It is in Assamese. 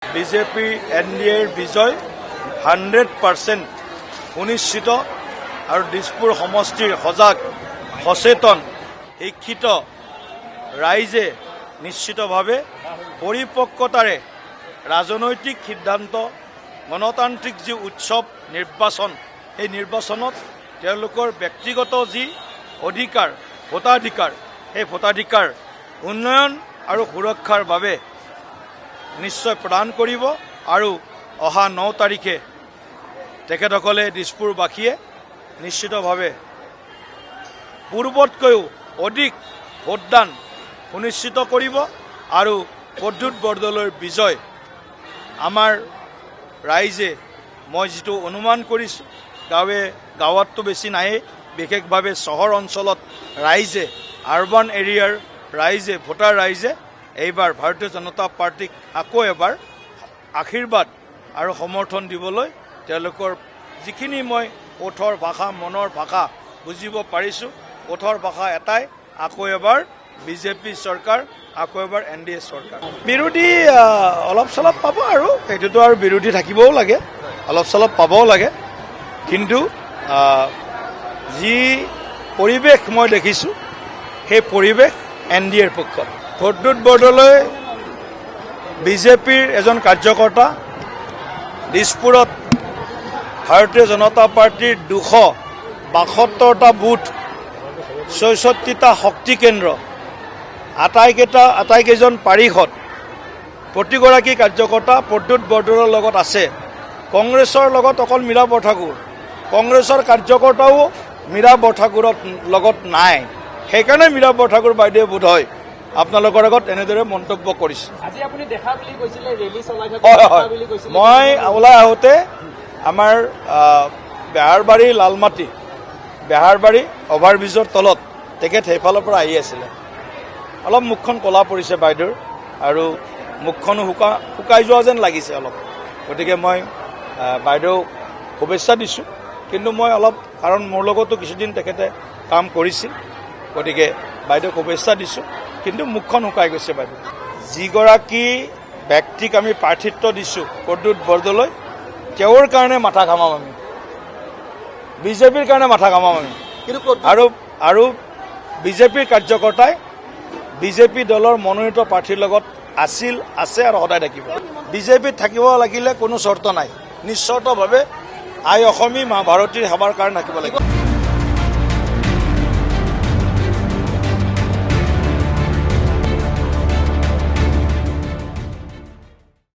বিজেপি এনডিএৰ বিজয় 100% সুনিশ্চিত আৰু দিছপুৰ সমষ্টিৰ সজাগ সচেতন শিক্ষিত ৰাইজে নিশ্চিতভাৱে পৰিপক্কতাৰে ৰাজনৈতিক সিদ্ধান্ত গণতান্ত্ৰিক যি উৎসৱ নিৰ্বাচন এই নিৰ্বাচনত তেওঁলোকৰ ব্যক্তিগত যি অধিকাৰ ভোটাধিকাৰ এই ভোটাধিকাৰ উন্নয়ন আৰু সুৰক্ষাৰ বাবে নিশ্চয় প্ৰদান কৰিব আৰু অহা 9 তাৰিখে তেখেতসকলে দিছপুৰবাসীয়ে নিশ্চিতভাৱে পূৰ্বতকৈও অধিক ভোটদান সুনিশ্চিত কৰিব আৰু প্ৰদ্যুৎ বৰদলৈৰ বিজয় আমাৰ ৰাইজে মই যিটো অনুমান কৰিছোঁ গাঁৱততো বেছি নাই বিশেষভাৱে চহৰ অঞ্চলত ৰাইজে আৰবান এৰিয়াৰ ৰাইজে ভোটাৰ ৰাইজে এইবাৰ ভাৰতীয় জনতা পাৰ্টিক আকৌ এবাৰ আশীৰ্বাদ আৰু সমৰ্থন দিবলৈ তেওঁলোকৰ যিখিনি মই ওঠৰ ভাষা মনৰ ভাষা বুজিব পাৰিছোঁ ওঠৰ ভাষা এটাই আকৌ এবাৰ বিজেপি চৰকাৰ আকৌ এবাৰ এনডিএ চৰকাৰ বিৰোধী অলপ চলপ পাব আৰু সেইটোতো আৰু বিৰোধী থাকিবও লাগে অলপ চলপ পাবও লাগে কিন্তু যি পৰিৱেশ মই দেখিছোঁ সেই পৰিৱেশ এনডিএৰ পক্ষত প্ৰদ্যুৎ বৰদলৈ বিজেপিৰ এজন কাৰ্যকৰ্তা দিছপুৰত ভাৰতীয় জনতা পাৰ্টিৰ 272টা বুথ 66টা শক্তি কেন্দ্ৰ আটাইকেইজন পাৰিষদ প্ৰতিগৰাকী কাৰ্যকৰ্তা প্ৰদ্যুৎ বৰদলৈৰ লগত আছে কংগ্ৰেছৰ লগত অকল মীৰা বৰঠাকুৰ কংগ্ৰেছৰ কাৰ্যকৰ্তাও মীৰা বৰঠাকুৰৰ লগত নাই সেইকাৰণে মীৰা বৰঠাকুৰ বাইদেৱে বোধ হয় আপোনালোকৰ আগত এনেদৰে মন্তব্য কৰিছে মই ওলাই আহোঁতে আমাৰ বেহাৰবাৰী লালমাটি বেহাৰবাৰী অভাৰব্ৰিজৰ তলত তেখেত সেইফালৰ পৰা আহি আছিলে অলপ মুখখন ক'লা পৰিছে বাইদেউৰ আৰু মুখখনো শুকাই যোৱা যেন লাগিছে অলপ গতিকে মই বাইদেউক শুভেচ্ছা দিছোঁ কিন্তু মই অলপ কাৰণ মোৰ লগতো কিছুদিন তেখেতে কাম কৰিছিল গতিকে বাইদেউক শুভেচ্ছা দিছোঁ কিন্তু মুখখন শুকাই গৈছে বাইদেউ যিগৰাকী ব্যক্তিক আমি প্ৰাৰ্থিত্ব দিছোঁ প্ৰদ্যুৎ বৰদলৈ তেওঁৰ কাৰণে মাথা ঘামাম আমি বিজেপিৰ কাৰণে মাথা ঘামাম আমি আৰু বিজেপিৰ কাৰ্যকৰ্তাই বিজেপি দলৰ মনোনীত প্ৰাৰ্থীৰ লগত আছে আৰু সদায় থাকিব বিজেপিত থাকিব লাগিলে কোনো চৰ্ত নাই নিশ্চতভাৱে আই অসমী মা ভাৰতীৰ সেৱাৰ কাৰণে থাকিব লাগিব